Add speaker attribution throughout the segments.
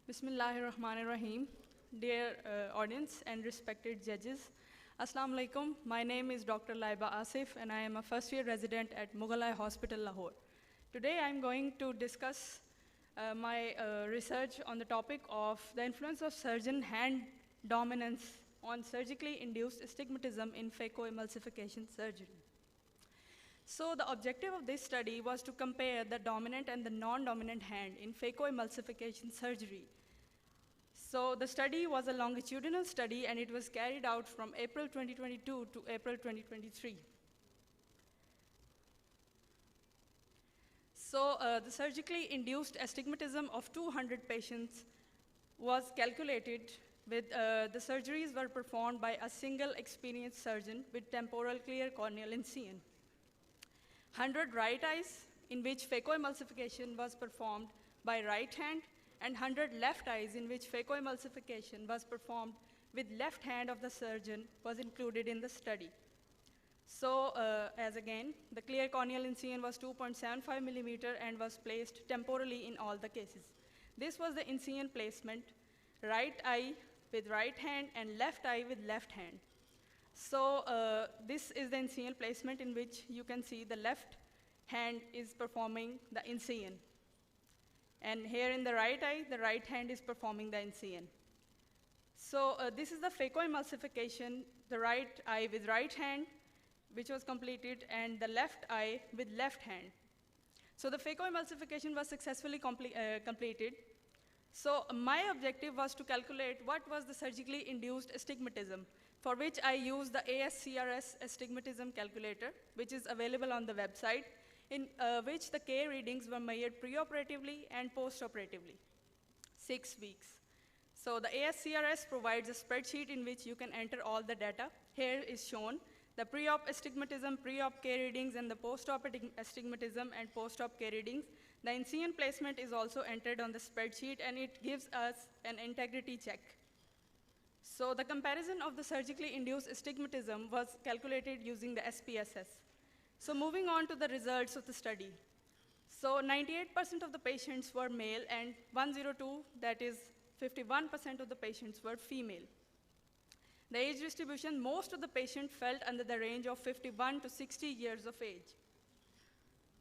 Speaker 1: Bismillahirrahmanirrahim. Dear audience and respected judges, Assalamu alaikum. My name is Dr. Laiba Asif and I am a first year resident at Mughalai Hospital, Lahore. Today I'm going to discuss my research on the topic of the influence of surgeon hand dominance on surgically induced astigmatism in phacoemulsification surgery. So the objective of this study was to compare the dominant and the non-dominant hand in phacoemulsification surgery. So the study was a longitudinal study and it was carried out from April 2022 to April 2023. So the surgically induced astigmatism of 200 patients was calculated with the surgeries were performed by a single experienced surgeon with temporal clear corneal incision. 100 right eyes in which phacoemulsification was performed by right hand and 100 left eyes in which phacoemulsification was performed with left hand of the surgeon was included in the study. So as again, the clear corneal incision was 2.75 millimeter and was placed temporally in all the cases. This was the incision placement, right eye with right hand and left eye with left hand. So this is the incision placement in which you can see the left hand is performing the incision. And here in the right eye, the right hand is performing the incision. So this is the phacoemulsification, the right eye with right hand, which was completed, and the left eye with left hand. So the phacoemulsification was successfully completed. So my objective was to calculate what was the surgically induced astigmatism, for which I used the ASCRS astigmatism calculator, which is available on the website, in which the K readings were measured preoperatively and postoperatively, 6 weeks. So the ASCRS provides a spreadsheet in which you can enter all the data. Here is shown the pre-op astigmatism, pre-op K readings, and the post-op astigmatism and post-op K readings. The incision placement is also entered on the spreadsheet, and it gives us an integrity check. So the comparison of the surgically induced astigmatism was calculated using the SPSS. So moving on to the results of the study. So 98% of the patients were male and 102, that is 51% of the patients were female. The age distribution, most of the patients fell under the range of 51 to 60 years of age.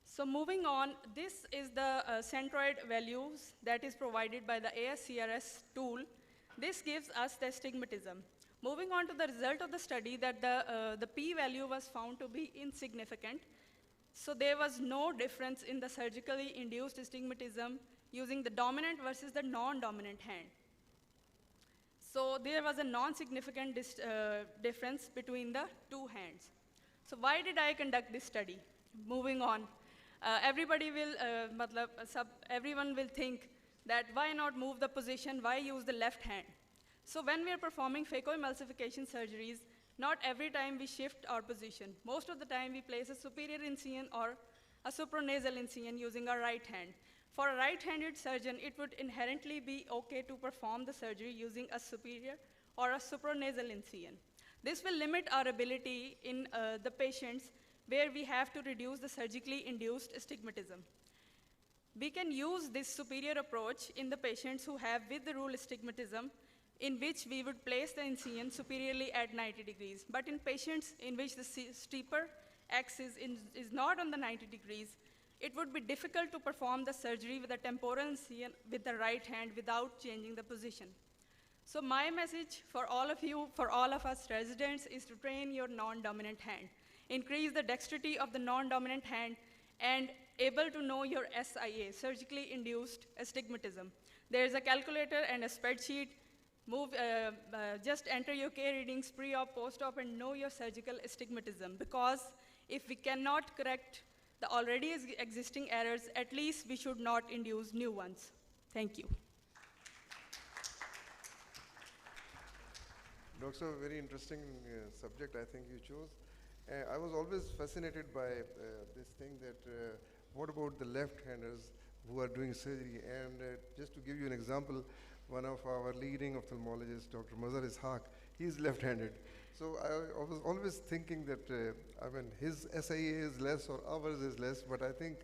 Speaker 1: So moving on, this is the centroid values that is provided by the ASCRS tool. This gives us the astigmatism. Moving on to the result of the study, that the p-value was found to be insignificant. So there was no difference in the surgically induced astigmatism using the dominant versus the non-dominant hand. So there was a non-significant difference between the two hands. So why did I conduct this study? Moving on, everyone will think that why not move the position, why use the left hand? So when we are performing phacoemulsification surgeries, not every time we shift our position. Most of the time we place a superior incision or a supranasal incision using our right hand. For a right-handed surgeon, it would inherently be okay to perform the surgery using a superior or a supranasal incision. This will limit our ability in the patients where we have to reduce the surgically induced astigmatism. We can use this superior approach in the patients who have with the rule astigmatism, in which we would place the incision superiorly at 90 degrees. But in patients in which the steeper axis is not on the 90 degrees, it would be difficult to perform the surgery with a temporal incision with the right hand without changing the position. So my message for all of you, for all of us residents, is to train your non-dominant hand. Increase the dexterity of the non-dominant hand and able to know your SIA, surgically induced astigmatism. There is a calculator and a spreadsheet. Just enter your K readings pre-op, post-op, and know your surgical astigmatism, because if we cannot correct the already existing errors, at least we should not induce new ones. Thank you.
Speaker 2: Doctor, very interesting subject I think you chose. I was always fascinated by this thing that what about the left-handers who are doing surgery? And just to give you an example, one of our leading ophthalmologists, Dr. Mazhar Ishaq, he's left-handed. So I was always thinking that, his SIA is less or ours is less, but I think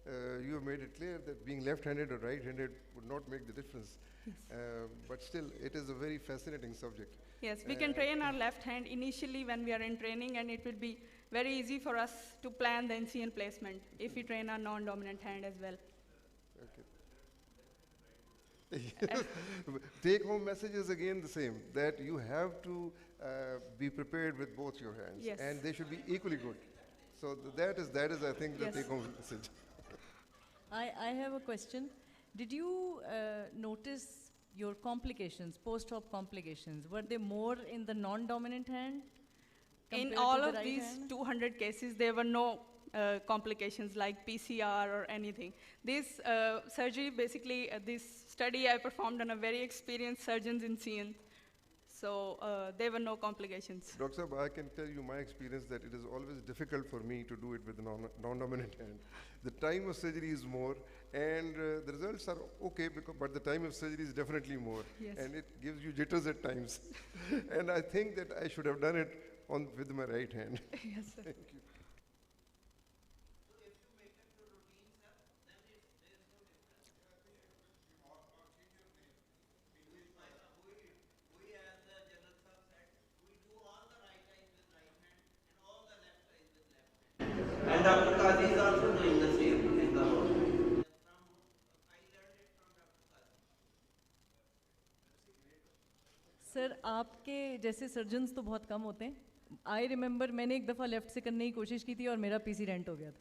Speaker 2: you have made it clear that being left-handed or right-handed would not make the difference. But still, it is a very fascinating subject.
Speaker 1: Yes, we can train our left hand initially when we are in training, and it will be very easy for us to plan the NCN placement if we train our non-dominant hand as well.
Speaker 2: Take-home message is again the same, that you have to be prepared with both your hands,
Speaker 1: Yes.
Speaker 2: and they should be equally good. So that is, I think, the
Speaker 1: Yes.
Speaker 2: take-home message.
Speaker 3: I have a question. Did you notice your complications, post-op complications? Were they more in the non-dominant hand?
Speaker 1: In
Speaker 3: compared
Speaker 1: all
Speaker 3: to the
Speaker 1: of
Speaker 3: right
Speaker 1: these
Speaker 3: hand?
Speaker 1: 200 cases, there were no complications like PCR or anything. This surgery, basically, this study I performed on a very experienced surgeons in CN. So there were no complications.
Speaker 2: Dr. Saab, I can tell you my experience that it is always difficult for me to do it with the non-dominant hand. The time of surgery is more, and the results are okay, but the time of surgery is definitely more.
Speaker 1: Yes.
Speaker 2: And it gives you jitters at times. And I think that I should have done it with my right hand.
Speaker 1: Yes, sir.
Speaker 2: Thank you.
Speaker 4: And Dr. Qazi is also doing the same in the hall.
Speaker 3: Sir आपके जैसे surgeons तो बहुत कम होते हैं. I remember मैंने एक दफ़ा left से करने की कोशिश की थी और मेरा पीसी रेंट हो गया था.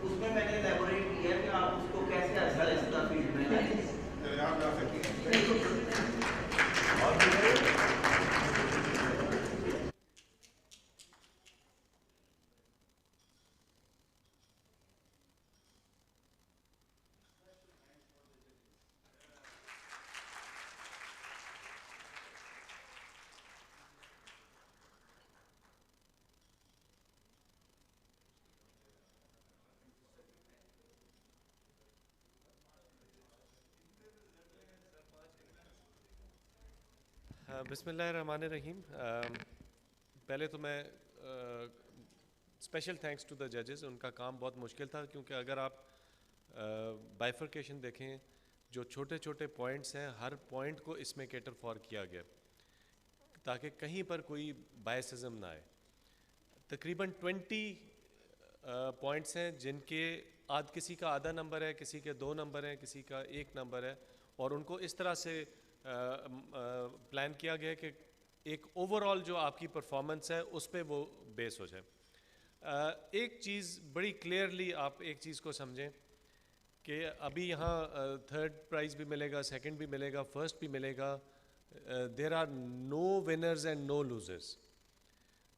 Speaker 4: उसमें मैंने एलैबोरेट किया कि आप उसको कैसे अच्छा इसका फील्ड में लाएं.
Speaker 5: बिस्मिल्लाहिर्रहमानिर्रहीम. पहले तो मैं स्पेशल थैंक्स टू द जजेस. उनका काम बहुत मुश्किल था, क्योंकि अगर आप बाइफर्केशन देखें, जो छोटे छोटे पॉइंट्स हैं, हर पॉइंट को इसमें कैटर फॉर किया गया ताकि कहीं पर कोई बायसिज्म ना आए. तकरीबन 20 पॉइंट्स हैं जिनके किसी का आधा नंबर है, किसी के 2 नंबर हैं, किसी का 1 नंबर है, और उनको इस तरह से प्लान किया गया कि एक ओवरऑल जो आपकी परफॉर्मेंस है उस पे वो बेस हो जाए. एक चीज़ बड़ी क्लियरली आप एक चीज़ को समझें कि अभी यहाँ थर्ड प्राइज़ भी मिलेगा, सेकंड भी मिलेगा, फर्स्ट भी मिलेगा. There are no winners and no losers.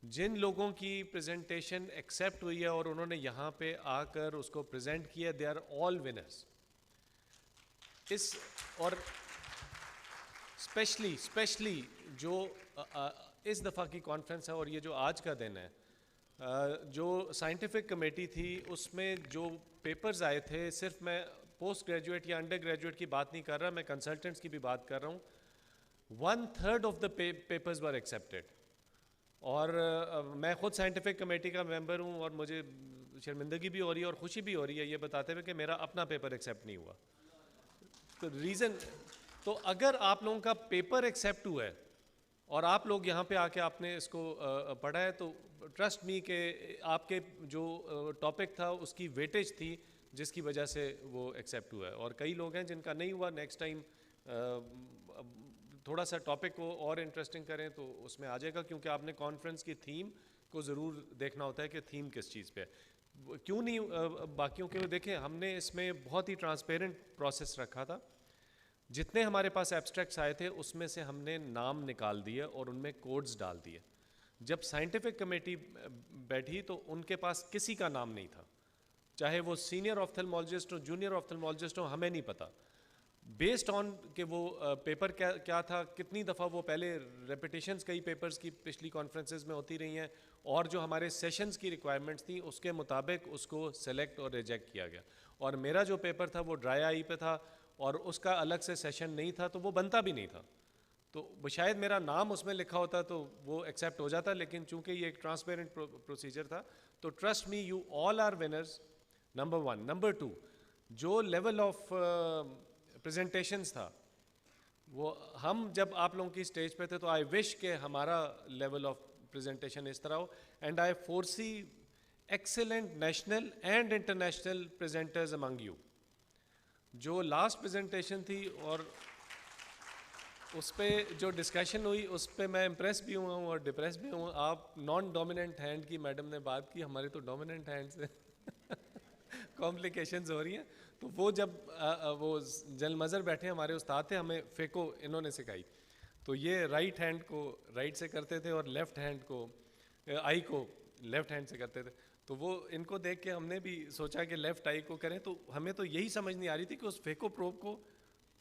Speaker 5: जिन लोगों की प्रेजेंटेशन एक्सेप्ट हुई है और उन्होंने यहाँ पे आकर उसको प्रेजेंट किया, दे आर ऑल विनर्स. और स्पेशली जो इस दफ़ा की कॉन्फ्रेंस है और ये जो आज का दिन है, जो साइंटिफिक कमेटी थी उसमें जो पेपर्स आए थे, सिर्फ मैं पोस्ट ग्रेजुएट या अंडर ग्रेजुएट की बात नहीं कर रहा, मैं कंसल्टेंट्स की भी बात कर रहा हूँ. 1/3 of the papers were accepted. और मैं ख़ुद साइंटिफिक कमेटी का मेंबर हूँ और मुझे शर्मिंदगी भी हो रही है और खुशी भी हो रही है ये बताते हुए कि मेरा अपना पेपर एक्सेप्ट नहीं हुआ. तो रीज़न, तो अगर आप लोगों का पेपर एक्सेप्ट हुआ है और आप लोग यहाँ पे आके आपने इसको पढ़ा है, तो ट्रस्ट मी कि आपके जो टॉपिक था उसकी वेटेज थी जिसकी वजह से वो एक्सेप्ट हुआ है. और कई लोग हैं जिनका नहीं हुआ. नेक्स्ट टाइम थोड़ा सा टॉपिक को और इंटरेस्टिंग करें तो उसमें आ जाएगा, क्योंकि आपने कॉन्फ्रेंस की थीम को ज़रूर देखना होता है कि थीम किस चीज़ पे है. क्यों नहीं बाकियों के देखें, हमने इसमें बहुत ही ट्रांसपेरेंट प्रोसेस रखा था. जितने हमारे पास एब्स्ट्रैक्ट्स आए थे उसमें से हमने नाम निकाल दिए और उनमें कोड्स डाल दिए. जब साइंटिफिक कमेटी बैठी तो उनके पास किसी का नाम नहीं था, चाहे वो सीनियर ऑफ्थेल्मोलॉजिस्ट हो, जूनियर ऑफ्थेल्मोलॉजिस्ट हो, हमें नहीं पता. बेस्ड ऑन कि वो पेपर क्या था, कितनी दफ़ा वो पहले रेपिटेशंस कई पेपर्स की पिछली कॉन्फ्रेंसेस में होती रही हैं, और जो हमारे सेशंस की रिक्वायरमेंट्स थी उसके मुताबिक उसको सेलेक्ट और रिजेक्ट किया गया. और मेरा जो पेपर था वो ड्राई आई पे था और उसका अलग से सेशन नहीं था, तो वो बनता भी नहीं था. तो शायद मेरा नाम उसमें लिखा होता तो वो एक्सेप्ट हो जाता, लेकिन चूंकि ये एक ट्रांसपेरेंट प्रोसीजर था, तो trust me, you all are winners, number 1। Number 2, जो लेवल ऑफ प्रेजेंटेशंस था, वो हम जब आप लोगों की स्टेज पे थे तो आई विश के हमारा लेवल ऑफ प्रेजेंटेशन इस तरह हो, and I foresee excellent national and international presenters among you। जो लास्ट प्रेजेंटेशन थी और उस पे जो डिस्कशन हुई, उस पे मैं इम्प्रेस भी हुआ हूँ और डिप्रेस भी हूँ। आप नॉन डोमिनेंट हैंड की मैडम ने बात की, हमारे तो डोमिनेंट हैंड से कॉम्प्लिकेशंस हो रही हैं। तो वो जब वो जनरल मज़र बैठे हमारे उस्ताद थे, हमें फ़ेको इन्होंने सिखाई, तो ये राइट हैंड को राइट से करते थे और लेफ़्ट हैंड को आई को लेफ़्ट हैंड से करते थे। तो वो इनको देख के हमने भी सोचा कि लेफ़्ट आई को करें, तो हमें तो यही समझ नहीं आ रही थी कि उस फ़ेको प्रोब को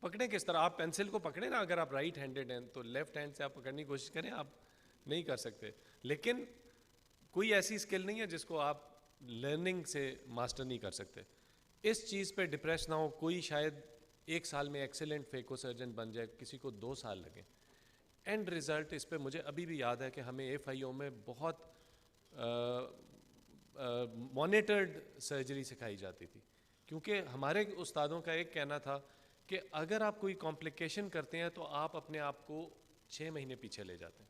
Speaker 5: पकड़ें किस तरह। आप पेंसिल को पकड़ें ना, अगर आप राइट हैंडेड हैं तो लेफ़्ट हैंड से आप पकड़ने की कोशिश करें, आप नहीं कर सकते। लेकिन कोई ऐसी स्किल नहीं है जिसको आप लर्निंग से मास्टर नहीं कर सकते। इस चीज़ पे डिप्रेस ना हो। कोई शायद 1 साल में एक्सेलेंट फ़ेको सर्जन बन जाए, किसी को 2 साल लगे। एंड रिज़ल्ट इस पे मुझे अभी भी याद है कि हमें FIO में बहुत मॉनिटर्ड सर्जरी सिखाई जाती थी, क्योंकि हमारे उस्तादों का एक कहना था कि अगर आप कोई कॉम्प्लिकेशन करते हैं तो आप अपने आप को 6 महीने पीछे ले जाते हैं।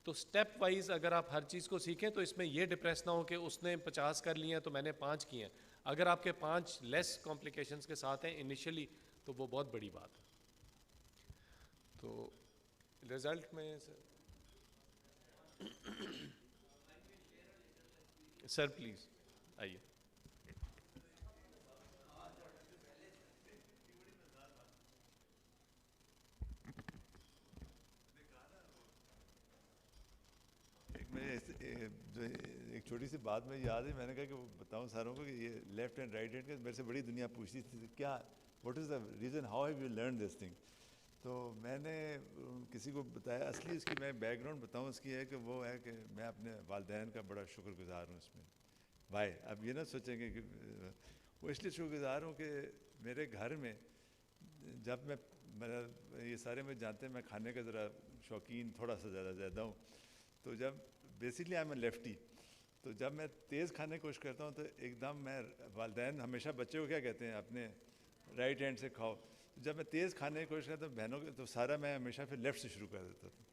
Speaker 5: तो स्टेप वाइज अगर आप हर चीज़ को सीखें तो इसमें ये डिप्रेस ना हो कि उसने 50 कर लिए हैं तो मैंने 5 किए हैं। अगर आपके 5 लेस कॉम्प्लिकेशंस के साथ हैं इनिशियली, तो वो बहुत बड़ी बात है। तो रिज़ल्ट में सर प्लीज़ आइए।
Speaker 6: जो एक छोटी सी बात में याद है, मैंने कहा कि वो बताऊं सारों को कि ये लेफ्ट हैंड राइट हैंड का मेरे से बड़ी दुनिया पूछती थी क्या, what is the reason, how have you learn this thing. तो मैंने किसी को बताया, असली उसकी मैं बैकग्राउंड बताऊं उसकी है कि वो है कि मैं अपने वालिदैन का बड़ा शुक्रगुजार हूँ इसमें। भाई अब ये ना सोचेंगे कि वो इसलिए शुक्रगुजार हूँ कि मेरे घर में जब मैं ये सारे में जानते हैं मैं खाने का ज़रा शौकीन थोड़ा सा ज़्यादा हूँ, तो जब basically I am a lefty, तो जब मैं तेज़ खाने की कोशिश करता हूँ तो एकदम मैं, वालिदैन हमेशा बच्चे को क्या कहते हैं, अपने राइट हैंड से खाओ। जब मैं तेज़ खाने की कोशिश करता हूँ बहनों के, तो सारा मैं हमेशा फिर लेफ़्ट से शुरू कर देता था।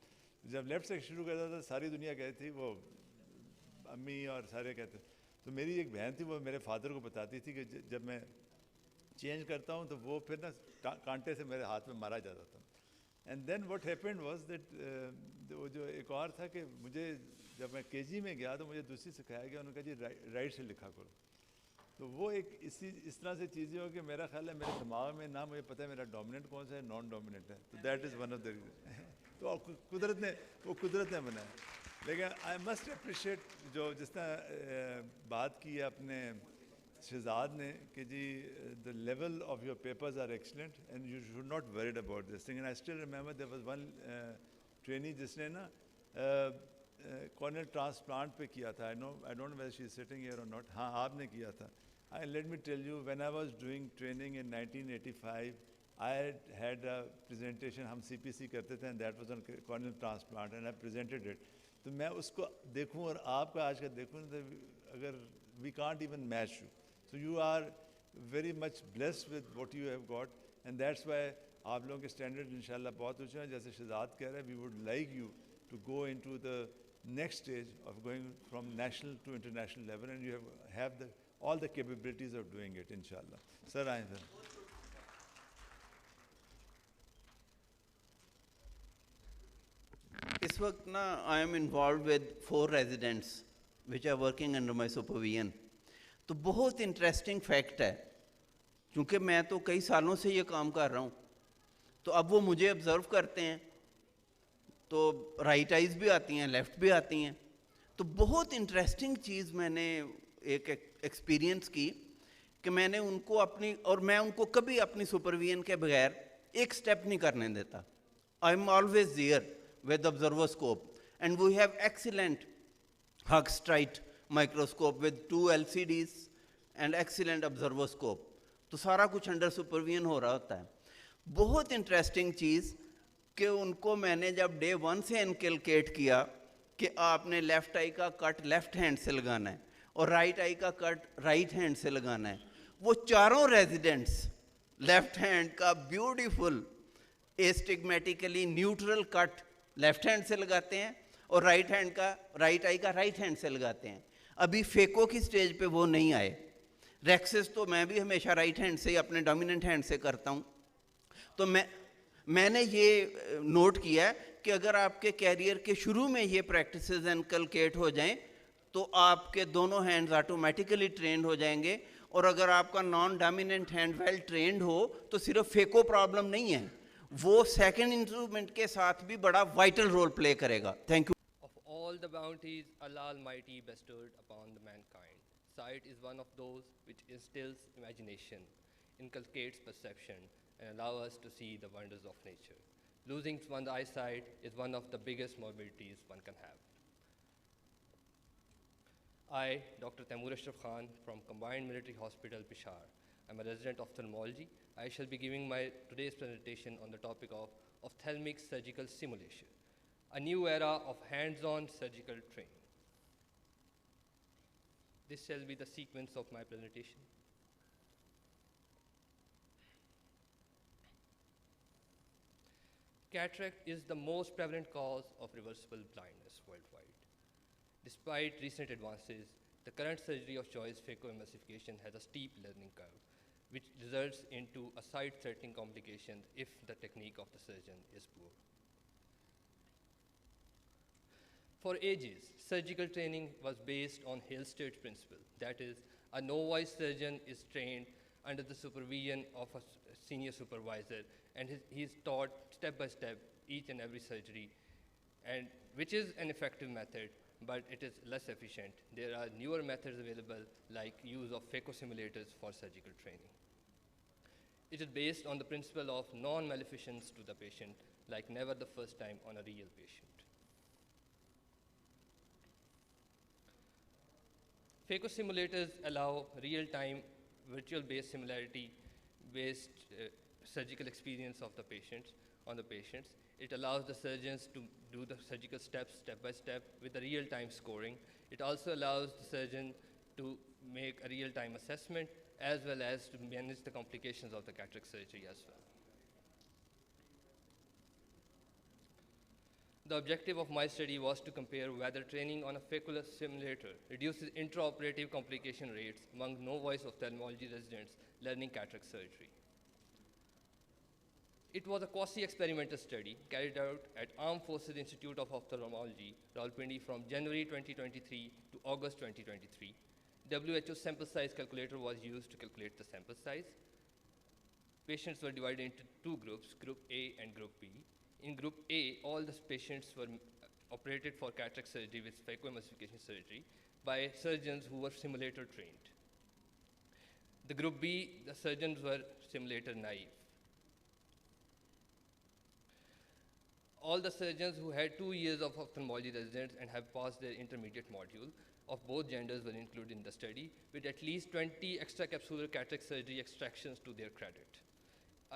Speaker 6: जब लेफ़्ट से शुरू करता था सारी दुनिया कहती थी, वो अम्मी और सारे कहते। तो मेरी एक बहन थी, वो मेरे फादर को बताती थी कि जब मैं चेंज करता हूँ तो वो फिर ना कांटे से मेरे हाथ में मारा जाता था। And then what happened was that, वो जो एक और था कि मुझे जब मैं KG में गया तो मुझे दूसरी सिखाया गया, उन्होंने कहा जी राइट से लिखा करो। तो वो एक इस तरह से चीज़ें हो कि मेरा ख्याल है मेरे दिमाग में ना मुझे पता है मेरा डोमिनेंट कौन सा है, नॉन डोमिनेंट है। तो that is one of the reason. तो कुदरत ने बनाया। लेकिन आई मस्ट अप्रिशिएट जो जिस तरह बात की है अपने शहजाद ने कि जी the level of your papers are excellent and you should not worried about this thing. And I still remember there was one trainee जिसने ना कॉर्नियल ट्रांसप्लांट पे किया था। I don't know whether she is sitting here और not. हाँ, आपने किया था। Let me tell you, when I was doing training in 1985 I had a presentation, हम CPC करते थे and that was on corneal transplant and I presented it. तो मैं उसको देखूं और आपका आज का देखूं तो अगर we can't even match you, so you are very much blessed with what you have got and that's why आप लोगों के स्टैंडर्ड इंशाल्लाह बहुत ऊंचे हैं। जैसे शहजाद कह रहे हैं, we would like you to go into the next stage of going from national to international level, and you have all the capabilities of doing it, inshallah. Sir, I am.
Speaker 4: इस वक्त ना I am involve with 4 residents which are working under my supervision। तो बहुत interesting fact है, क्योंकि मैं तो कई सालों से ये काम कर रहा हूँ, तो अब वो मुझे ऑब्ज़र्व करते हैं, तो राइट आइज़ भी आती हैं, लेफ़्ट भी आती हैं। तो बहुत इंटरेस्टिंग चीज़ मैंने एक एक्सपीरियंस की कि मैंने उनको अपनी, और मैं उनको कभी अपनी सुपरविजन के बगैर एक स्टेप नहीं करने देता। I am always there with observoscope, and we have excellent Hugstrite microscope with 2 LCDs and excellent observoscope। तो सारा कुछ अंडर सुपरविजन हो रहा होता है। बहुत इंटरेस्टिंग चीज़, कि उनको मैंने जब डे 1 से इनकलकेट किया कि आपने लेफ़्ट आई का कट लेफ़्ट हैंड से लगाना है और राइट आई का कट राइट हैंड से लगाना है, वो चारों रेजिडेंट्स लेफ़्ट हैंड का beautiful astigmatically neutral cut left hand से लगाते हैं और राइट हैंड का राइट आई का राइट हैंड से लगाते हैं। अभी फेको की स्टेज पे वो नहीं आए। रेक्सेस तो मैं भी हमेशा राइट हैंड से अपने डोमिनेंट हैंड से करता हूँ। तो मैंने ये नोट किया है कि अगर आपके कैरियर के शुरू में ये प्रैक्टिसेस इनकलकेट हो जाएं तो आपके दोनों हैंड्स ऑटोमेटिकली ट्रेंड हो जाएंगे। और अगर आपका non dominant hand well trained हो तो सिर्फ फेको प्रॉब्लम नहीं है, वो सेकंड इंस्ट्रूमेंट के साथ भी बड़ा वाइटल रोल प्ले करेगा। Thank you.
Speaker 7: Of all the bounties Allah Almighty bestowed upon the mankind, sight is one of those which instills imagination, inculcates perception, and allow us to see the wonders of nature. Losing one's eyesight is one of the biggest morbidities one can have. I, Dr. Taimur Ashraf Khan from Combined Military Hospital, Peshawar, I'm a resident of ophthalmology. I shall be giving my today's presentation on the topic of ophthalmic surgical simulation, a new era of hands-on surgical training. This shall be the sequence of my presentation. Cataract is the most prevalent cause of reversible blindness worldwide. Despite recent advances, the current surgery of choice, phacoemulsification, has a steep learning curve, which results into a sight-threatening complication if the technique of the surgeon is poor. For ages, surgical training was based on Hill-Sturt principle. That is, a novice surgeon is trained under the supervision of a senior supervisor, and he is taught step by step each and every surgery, and which is an effective method, but it is less efficient. There are newer methods available, like use of phaco-simulators for surgical training. It is based on the principle of non-maleficence to the patient, like never the first time on a real patient. Phaco-simulators allow real-time, virtual-based similarity-based surgical experience of the patients, on the patients. It allows the surgeons to do the surgical steps step by step with a real-time scoring. It also allows the surgeon to make a real-time assessment as well as to manage the complications of the cataract surgery as well. The objective of my study was to compare whether training on a phaco simulator reduces intraoperative complication rates among novice ophthalmology residents learning cataract surgery. It was a quasi-experimental study carried out at Armed Forces Institute of Ophthalmology, Rawalpindi, from January 2023 to August 2023. WHO sample size calculator was used to calculate the sample size. Patients were divided into two groups, Group A and Group B. In Group A, all the patients were operated for cataract surgery with phacoemulsification surgery by surgeons who were simulator trained. The Group B, the surgeons were simulator naive. All the surgeons who had 2 years of ophthalmology residence and have passed their intermediate module of both genders were included in the study with at least 20 extracapsular cataract surgery extractions to their credit.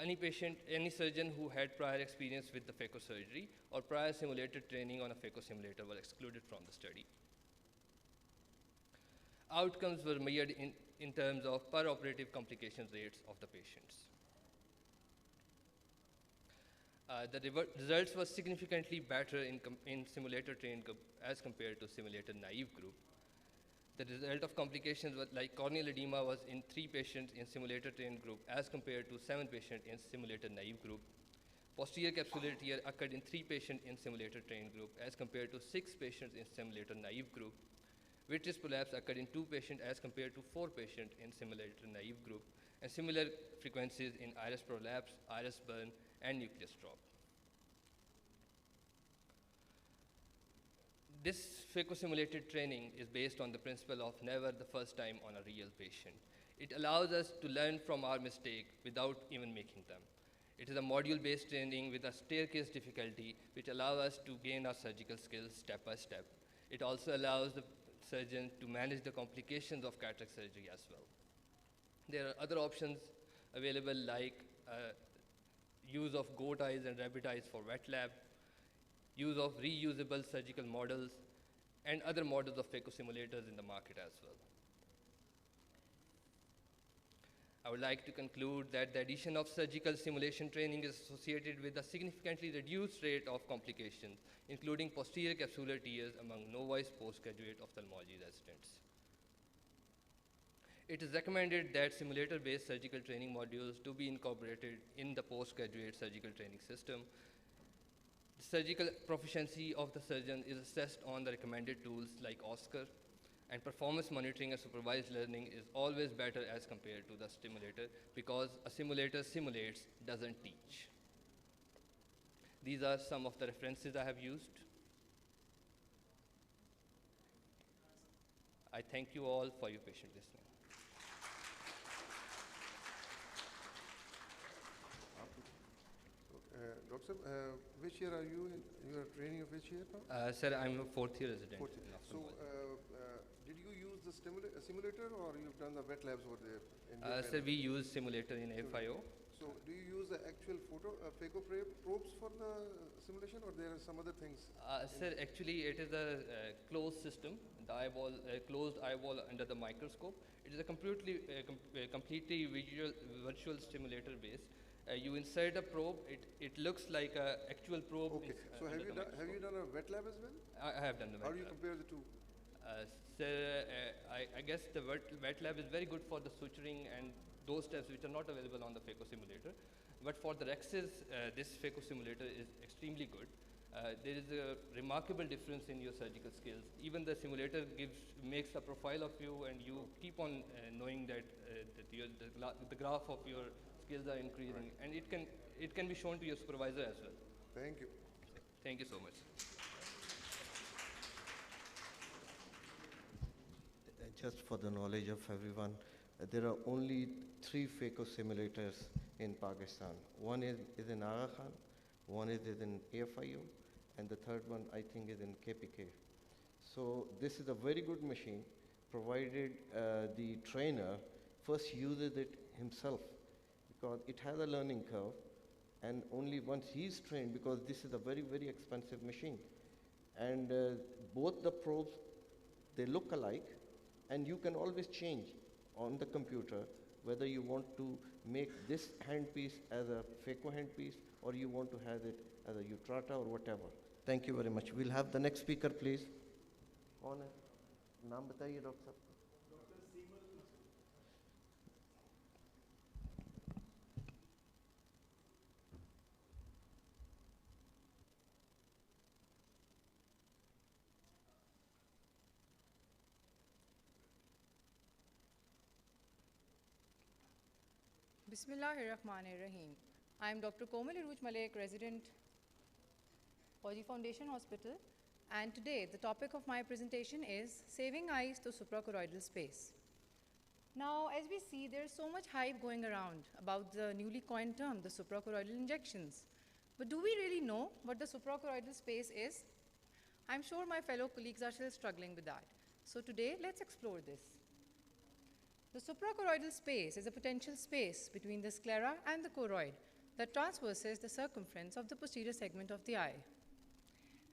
Speaker 7: Any patient, any surgeon who had prior experience with the phaco surgery or prior simulated training on a phaco simulator were excluded from the study. Outcomes were measured in terms of per-operative complications rates of the patients. The results were significantly better in simulator-trained group as compared to simulator-naive group. The result of complications was like corneal edema was in 3 patients in simulator-trained group as compared to 7 patients in simulator-naive group. Posterior capsular tear occurred in 3 patients in simulator-trained group as compared to 6 patients in simulator-naive group. Vitreous prolapse occurred in 2 patients as compared to 4 patients in simulator-naive group, and similar frequencies in iris prolapse, iris burn, and nucleus drop. This phaco-simulated training is based on the principle of never the first time on a real patient. It allows us to learn from our mistake without even making them. It is a module-based training with a staircase difficulty, which allows us to gain our surgical skills step by step. It also allows the surgeon to manage the complications of cataract surgery as well. There are other options available like use of goat eyes and rabbit eyes for wet lab, use of reusable surgical models, and other models of phaco simulators in the market as well. I would like to conclude that the addition of surgical simulation training is associated with a significantly reduced rate of complications, including posterior capsular tears among novice postgraduate ophthalmology residents. It is recommended that simulator-based surgical training modules to be incorporated in the postgraduate surgical training system. The surgical proficiency of the surgeon is assessed on the recommended tools like OSCAR, and performance monitoring and supervised learning is always better as compared to the simulator, because a simulator simulates, doesn't teach. These are some of the references I have used. I thank you all for your patient listening.
Speaker 2: Doctor, which year are you in? You are training of which year now?
Speaker 7: Sir, I'm a fourth-year resident.
Speaker 2: Fourth year.
Speaker 7: in
Speaker 2: So,
Speaker 7: ophthalmology.
Speaker 2: did you use the simulator or you've done the wet labs over there? In your
Speaker 7: Sir,
Speaker 2: lab?
Speaker 7: we use simulator in FIO.
Speaker 2: So, do you use the actual phaco probes for the simulation, or there are some other things?
Speaker 7: Sir, actually, it is a closed system, the eyeball, closed eyeball under the microscope. It is a completely virtual stimulator base. You insert a probe, it looks like an actual probe.
Speaker 2: Okay. So, have you done a wet lab as well?
Speaker 7: I have done the wet
Speaker 2: How do you
Speaker 7: lab.
Speaker 2: compare the two?
Speaker 7: Sir, I guess the wet lab is very good for the suturing and those steps which are not available on the phaco simulator. But for the Rexes, this phaco simulator is extremely good. There is a remarkable difference in your surgical skills. Even the simulator makes a profile of you, and you keep on knowing that, the graph of your skills are increasing, and it can be shown to your supervisor as well.
Speaker 2: Thank you.
Speaker 7: Thank you so much.
Speaker 8: Just for the knowledge of everyone, there are only 3 phaco simulators in Pakistan. One is in Aga Khan, one is in AFIO, and the third one I think is in KPK. So this is a very good machine, provided the trainer first uses it himself, because it has a learning curve, and only once he's trained, because this is a very, very expensive machine. And both the probes, they look alike, and you can always change on the computer whether you want to make this handpiece as a phaco handpiece, or you want to have it as a Utrata or whatever. Thank you very much. We'll have the next speaker, please. कौन है? नाम बताइए doctor साहब.
Speaker 9: Bismillahirrahmanirrahim. I am Dr. Komal Iruj Malek, resident, Fauji Foundation Hospital, and today the topic of my presentation is saving eyes to suprachoroidal space. Now, as we see, there is so much hype going around about the newly coined term, the suprachoroidal injections. But do we really know what the suprachoroidal space is? I'm sure my fellow colleagues are still struggling with that. So today, let's explore this. The suprachoroidal space is a potential space between the sclera and the choroid that transverses the circumference of the posterior segment of the eye.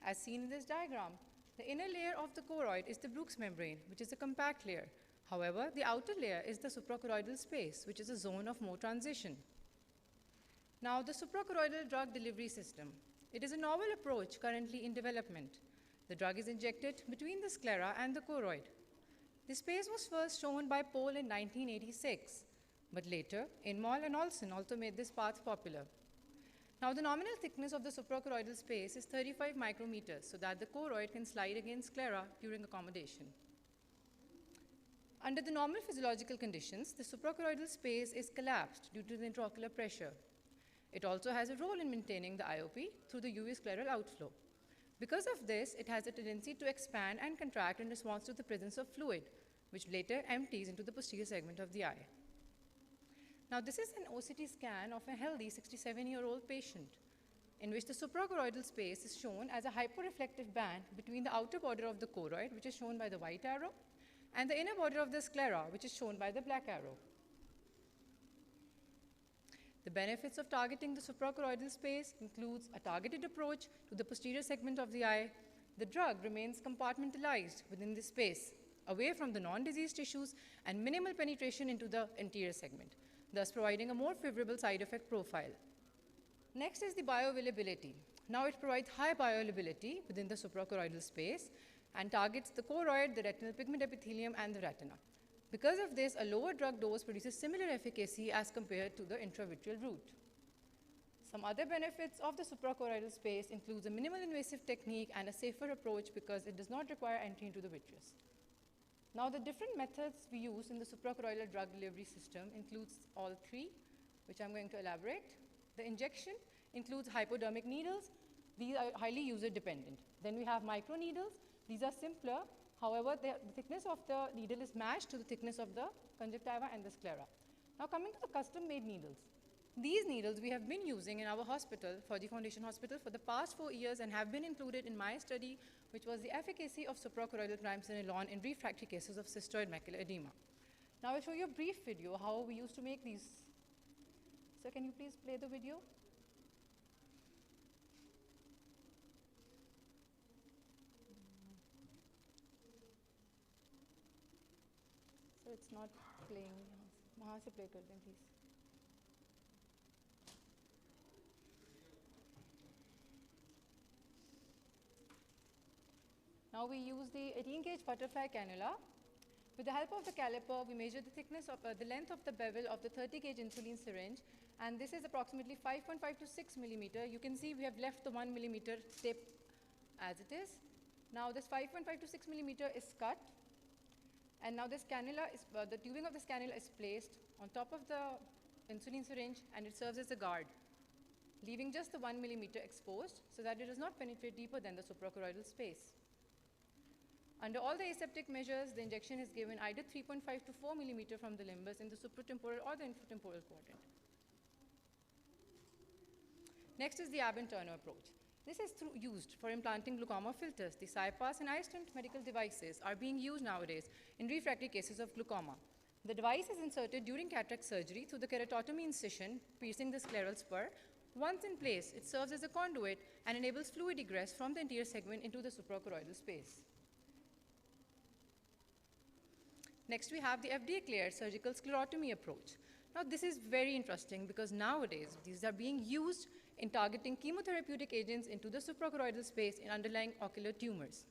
Speaker 9: As seen in this diagram, the inner layer of the choroid is the Bruch's membrane, which is a compact layer. However, the outer layer is the suprachoroidal space, which is a zone of more transition. Now, the suprachoroidal drug delivery system. It is a novel approach currently in development. The drug is injected between the sclera and the choroid. The space was first shown by Pohl in 1986, but later, Inmol and Olson also made this path popular. Now, the nominal thickness of the suprachoroidal space is 35 micrometers, so that the choroid can slide against sclera during accommodation. Under the normal physiological conditions, the suprachoroidal space is collapsed due to the intraocular pressure. It also has a role in maintaining the IOP through the UV scleral outflow. Because of this, it has a tendency to expand and contract in response to the presence of fluid, which later empties into the posterior segment of the eye. Now, this is an OCT scan of a healthy 67-year-old patient, in which the suprachoroidal space is shown as a hyporeflective band between the outer border of the choroid, which is shown by the white arrow, and the inner border of the sclera, which is shown by the black arrow. The benefits of targeting the suprachoroidal space includes a targeted approach to the posterior segment of the eye. The drug remains compartmentalized within this space, away from the non-diseased tissues, and minimal penetration into the anterior segment, thus providing a more favorable side effect profile. Next is the bioavailability. Now it provides high bioavailability within the suprachoroidal space and targets the choroid, the retinal pigment epithelium, and the retina. Because of this, a lower drug dose produces similar efficacy as compared to the intravitreal route. Some other benefits of the suprachoroidal space includes a minimal invasive technique and a safer approach because it does not require entry into the vitreous. Now, the different methods we use in the suprachoroidal drug delivery system includes all three, which I'm going to elaborate. The injection includes hypodermic needles. These are highly user dependent. Then we have microneedles. These are simpler. However, the thickness of the needle is matched to the thickness of the conjunctiva and the sclera. Now, coming to the custom-made needles. These needles we have been using in our hospital, Fauji Foundation Hospital, for the past 4 years and have been included in my study, which was the efficacy of suprachoroidal triamcinolone in refractory cases of cystoid macular edema. Now, I'll show you a brief video how we used to make these. So, can you please play the video? So, it's not playing. वहाँ से play कर दें, please. Now we use the 18-gauge butterfly cannula. With the help of the caliper, we measure the thickness of the length of the bevel of the 30-gauge insulin syringe, and this is approximately 5.5 to 6 millimeter. You can see we have left the 1 millimeter tip as it is. Now this 5.5 to 6 millimeter is cut, and now this cannula is the tubing of this cannula is placed on top of the insulin syringe, and it serves as a guard, leaving just the 1 millimeter exposed so that it does not penetrate deeper than the suprachoroidal space. Under all the aseptic measures, the injection is given either 3.5 to 4 millimeter from the limbus in the supratemporal or the infratemporal quadrant. Next is the Abbott-Turner approach. This is used for implanting glaucoma filters. The CyPass and iStent medical devices are being used nowadays in refractory cases of glaucoma. The device is inserted during cataract surgery through the keratotomy incision, piercing the scleral spur. Once in place, it serves as a conduit and enables fluid egress from the anterior segment into the suprachoroidal space. Next, we have the FDA-cleared surgical sclerotomy approach. Now, this is very interesting because nowadays, these are being used in targeting chemotherapeutic agents into the suprachoroidal space in underlying ocular tumors.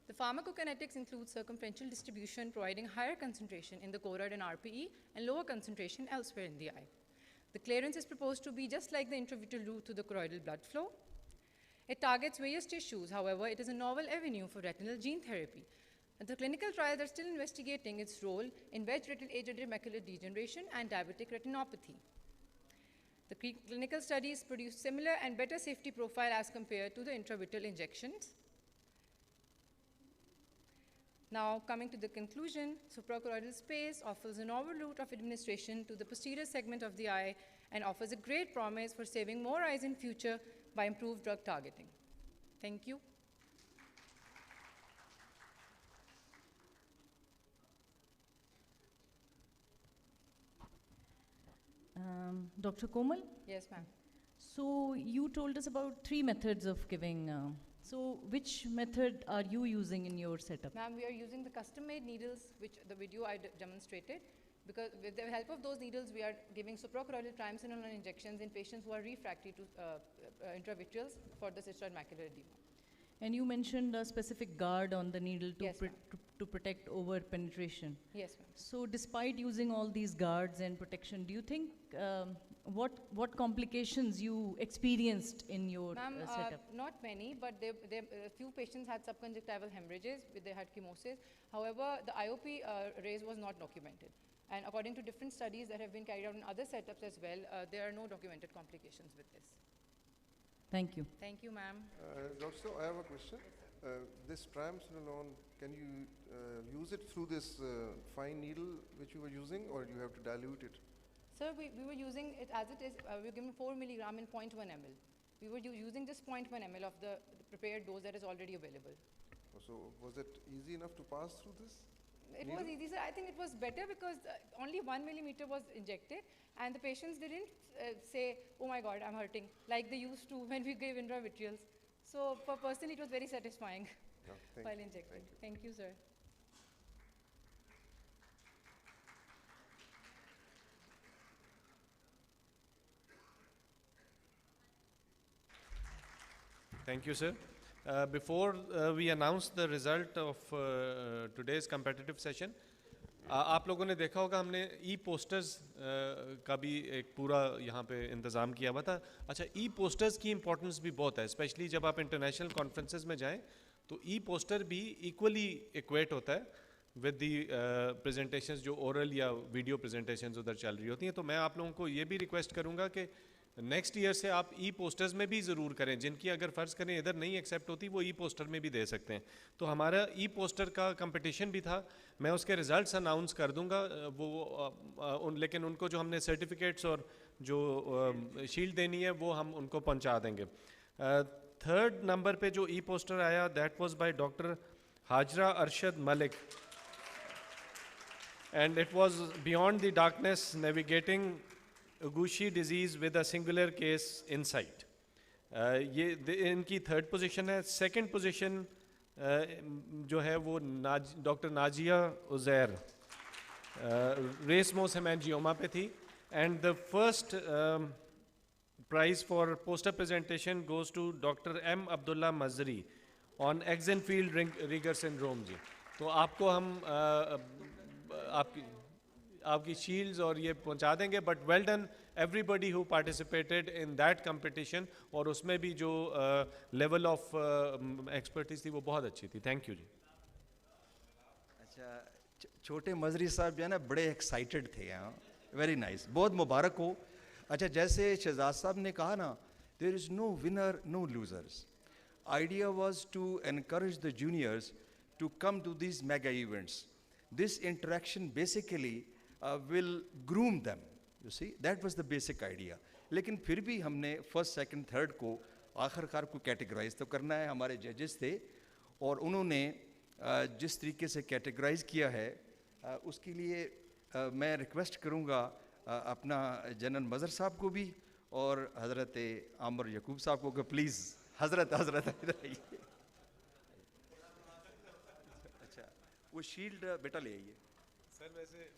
Speaker 9: The pharmacokinetics include circumferential distribution, providing higher concentration in the choroid and RPE and lower concentration elsewhere in the eye. The clearance is proposed to be just like the intravitreal route to the choroidal blood flow. It targets various tissues. However, it is a novel avenue for retinal gene therapy. And the clinical trials are still investigating its role in wedge-retral age-related macular degeneration and diabetic retinopathy. The clinical studies produce similar and better safety profile as compared to the intravitreal injections. Now, coming to the conclusion, suprachoroidal space offers a novel route of administration to the posterior segment of the eye and offers a great promise for saving more eyes in future by improved drug targeting. Thank you.
Speaker 3: Dr. Komal?
Speaker 9: Yes, ma'am.
Speaker 3: So you told us about 3 methods of giving. So which method are you using in your setup?
Speaker 9: Ma'am, we are using the custom-made needles, which the video I demonstrated, because with the help of those needles, we are giving suprachoroidal triamcinolone injections in patients who are refractory to intravitreals for the cystoid macular edema.
Speaker 3: And you mentioned a specific guard on the needle to,
Speaker 9: Yes,
Speaker 3: to protect over penetration.
Speaker 9: Yes, ma'am.
Speaker 3: So despite using all these guards and protection, do you think what complications you experienced in your setup?
Speaker 9: Not many, but a few patients had subconjunctival hemorrhages, they had chemosis. However, the IOP raise was not documented. And according to different studies that have been carried out in other setups as well, there are no documented complications with this.
Speaker 3: Thank you.
Speaker 9: Thank you, ma'am.
Speaker 2: Dr. So, I have a question. This triamcinolone, can you use it through this fine needle which you were using, or you have to dilute it?
Speaker 9: Sir, we were using it as it is. We were given 4 milligram in 0.1 ml. We were using just 0.1 ml of the prepared dose that is already available.
Speaker 2: So, was it easy enough to pass through this?
Speaker 9: It was easy, sir. I think it was better because only 1 millimeter was injected, and the patients didn't say, "Oh my God, I'm hurting," like they used to when we gave intravitreals. So, per person, it was very satisfying while injecting. Thank you, sir.
Speaker 5: Thank you, sir. Before we announce the result of today's competitive session, आप लोगों ने देखा होगा हमने ई posters का भी एक पूरा यहाँ पे इंतज़ाम किया हुआ था. अच्छा, ई पोस्टर्स की इम्पोर्टेंस भी बहुत है, स्पेशली जब आप इंटरनेशनल कॉन्फ्रेंसेस में जाएं तो ई पोस्टर भी इक्वली इक्वेट होता है विद दी प्रेजेंटेशंस जो ओरल या वीडियो प्रेजेंटेशंस उधर चल रही होती हैं. तो मैं आप लोगों को ये भी रिक्वेस्ट करूँगा कि नेक्स्ट ईयर से आप ई पोस्टर्स में भी ज़रूर करें. जिनकी अगर फ़र्ज़ करें इधर नहीं एक्सेप्ट होती वो ई पोस्टर में भी दे सकते हैं. तो हमारा ई पोस्टर का कंपटीशन भी था, मैं उसके रिज़ल्ट्स अनाउंस कर दूंगा. लेकिन उनको जो हमने सर्टिफिकेट्स और जो शील्ड देनी है वो हम उनको पहुंचा देंगे. थर्ड नंबर पे जो ई पोस्टर आया that was by doctor Hajra Arshad Malik and it was beyond the darkness navigating Ugushi disease with a singular case insight. ये इनकी थर्ड पोजीशन है. सेकंड पोजीशन जो है वो doctor Nazia Uzair racemose hemangioma पे थी. And the first prize for poster presentation goes to doctor M Abdullah Mazri on Axenfeld Rieger syndrome ji. तो आपको हम आपकी शील्ड्स और ये पहुंचा देंगे. But well done everybody who participated in that competition, और उसमें भी जो लेवल ऑफ एक्सपर्टीज थी वो बहुत अच्छी थी. थैंक यू जी.
Speaker 10: अच्छा, छोटे मजरी साहब जो है ना बड़े एक्साइटेड थे यहाँ. वेरी नाइस, बहुत मुबारक हो. अच्छा, जैसे शहजाद साहब ने कहा ना, there is no winner no losers. Idea was to encourage the juniors to come to this mega events. This interaction basically will groom them, you see, that was the basic idea. लेकिन फिर भी हमने first second third को आखिरकार को categorise तो करना है. हमारे जजेस थे और उन्होंने जिस तरीके से कैटेगराइज किया है उसके लिए मैं रिक्वेस्ट करूँगा अपना जनरल मज़र साहब को भी और हज़रत आमर यकूब साहब को कि प्लीज़ हज़रत इधर आइए. अच्छा, वो शील्ड बेटा ले आइए.
Speaker 5: सर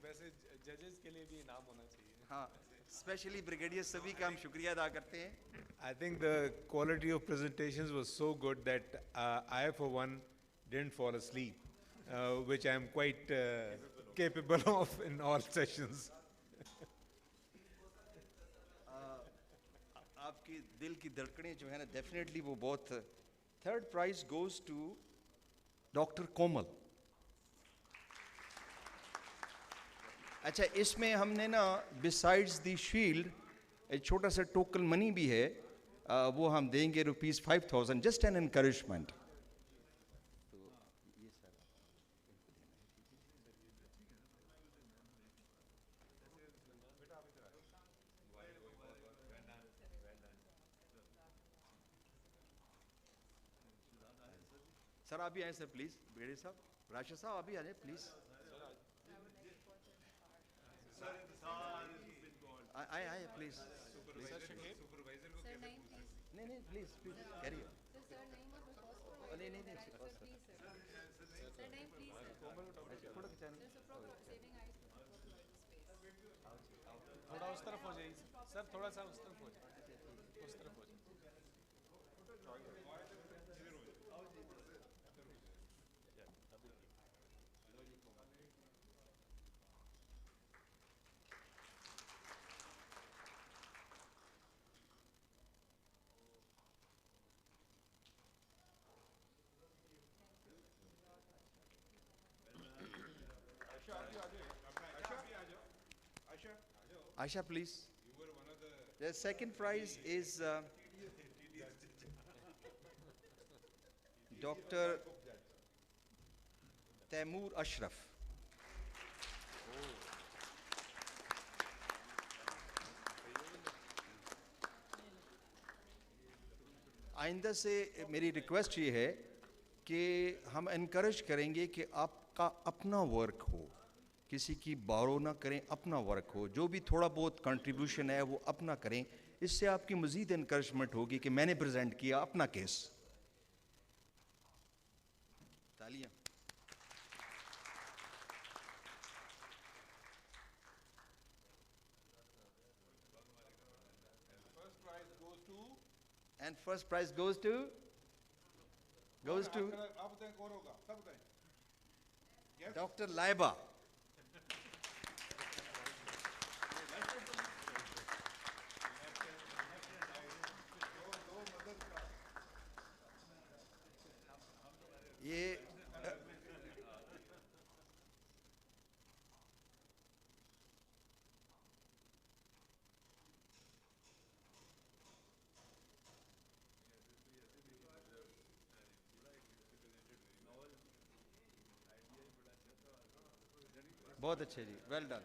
Speaker 5: वैसे जजेस के लिए भी इनाम होना चाहिए.
Speaker 10: हाँ, स्पेशली ब्रिगेडियर सभी का हम शुक्रिया अदा करते हैं.
Speaker 11: I think the quality of presentations was so good that I, for one, didn't fall asleep, which I am quite capable of in all sessions.
Speaker 10: आपकी दिल की धड़कनें जो है ना डेफिनेटली वो बहुत. Third prize goes to doctor Komal. अच्छा, इसमें हमने ना बिसाइड्स दी शील्ड एक छोटा सा टोकन मनी भी है, वो हम देंगे ₹5,000 जस्ट एन एनकरेजमेंट. सर आप भी आए सर प्लीज. ब्रिगेडियर साहब, राशिद साहब आप भी आ जाए प्लीज. आए प्लीज. नहीं प्लीज कैरी. नहीं
Speaker 5: थोड़ा उस तरफ हो जाइए सर, थोड़ा सा उस तरफ हो जाइए, उस तरफ हो जाइए.
Speaker 10: Aisha, please. The second prize is Dr. Taimur Ashraf. आइंदा से मेरी रिक्वेस्ट ये है कि हम इनकरेज करेंगे कि आप आपका अपना वर्क हो, किसी की बारो ना करें, अपना वर्क हो, जो भी थोड़ा बहुत कंट्रीब्यूशन है वो अपना करें, इससे आपकी मज़ीद इनकरेजमेंट होगी कि मैंने प्रेजेंट किया अपना केस। तालियां। And first prize goes to Dr. Laiba. ये बहुत अच्छे जी, वेल डन।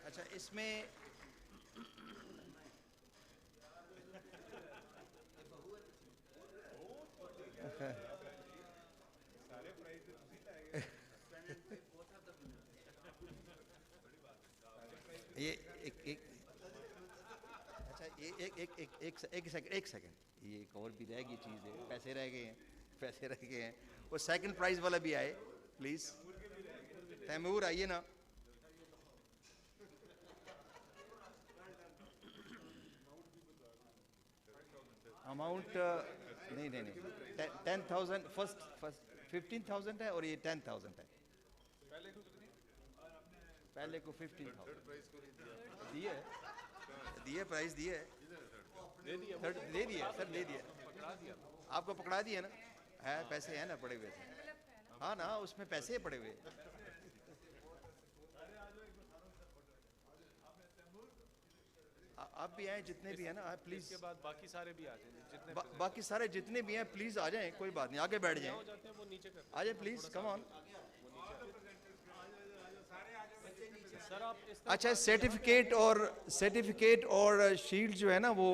Speaker 10: अच्छा, इसमें ये अच्छा, ये एक सेकंड, ये एक और भी रह गई चीज़ है, पैसे रह गए हैं, वो सेकंड प्राइज वाला भी आए प्लीज़। तैमूर आइए ना। अमाउंट नहीं 10,000 फर्स्ट 15,000 है और ये 10,000 है। पहले को 15,000 दिए प्राइस दिए दे दिए सर, दे दिए आपको, पकड़ा दिया ना, है पैसे हैं ना पड़े हुए, हाँ ना उसमें पैसे पड़े हुए। आप भी आए जितने भी हैं ना, आप प्लीज।
Speaker 5: इसके बाद बाकी सारे भी आ जाएंगे, जितने
Speaker 10: बाकी सारे जितने भी हैं प्लीज आ जाएं, कोई बात नहीं, आगे बैठ जाएं,
Speaker 5: वो नीचे कर
Speaker 10: आ जाए प्लीज, कम ऑन।
Speaker 5: सर आप इस
Speaker 10: अच्छा, सर्टिफिकेट और शील्ड जो है ना वो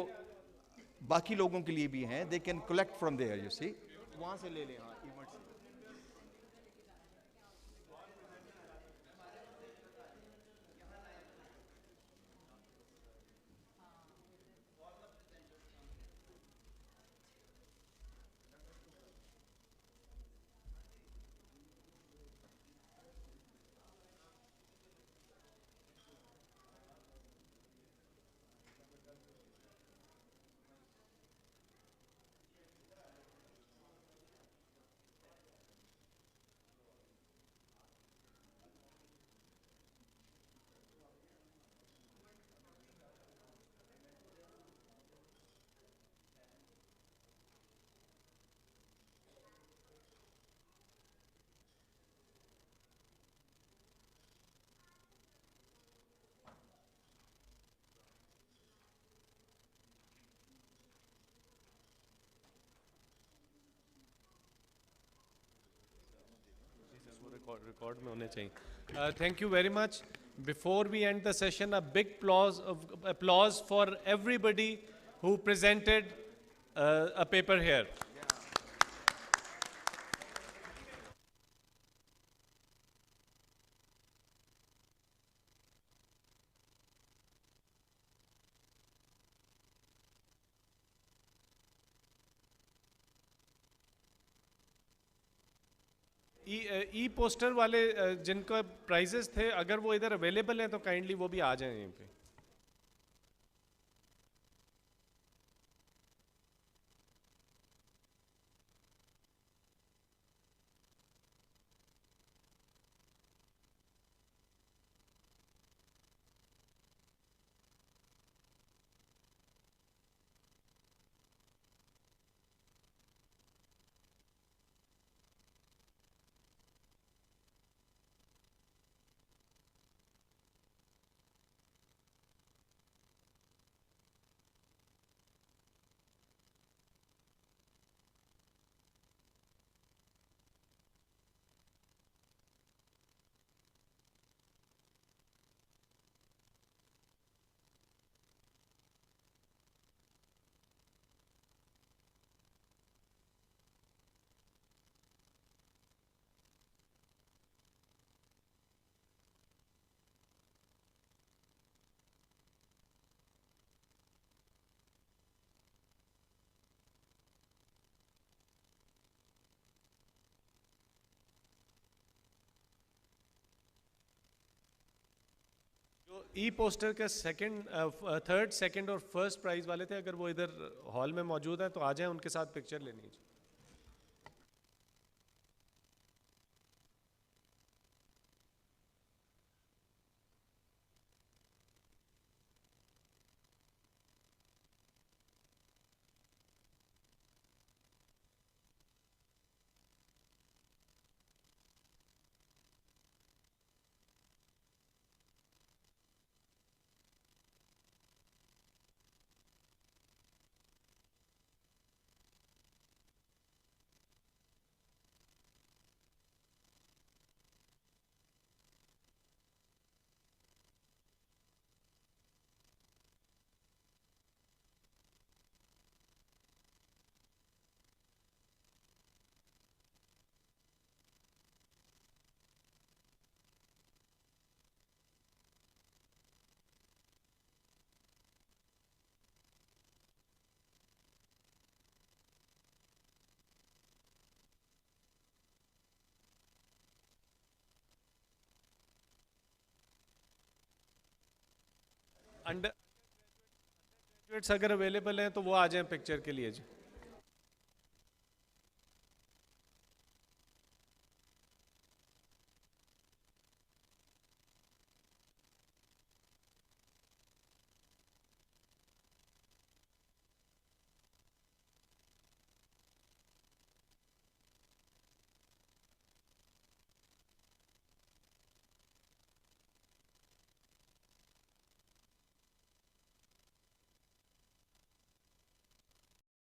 Speaker 10: बाकी लोगों के लिए भी हैं, they can collect from there, you see, वहां से ले लें। हाँ, इवेंट से।
Speaker 5: रिकॉर्ड में होने चाहिए। Thank you very much. Before we end the session, a big applause for everybody who presented a paper here. E poster वाले जिनका प्राइजेस थे, अगर वो इधर अवेलेबल हैं तो काइंडली वो भी आ जाएं यहीं पे। ई पोस्टर का थर्ड, सेकंड और फर्स्ट प्राइज वाले थे, अगर वो इधर हॉल में मौजूद हैं तो आ जाएं, उनके साथ पिक्चर लेनी है। अंडर ग्रेजुएट्स अगर अवेलेबल हैं तो वो आ जाएं पिक्चर के लिए जी।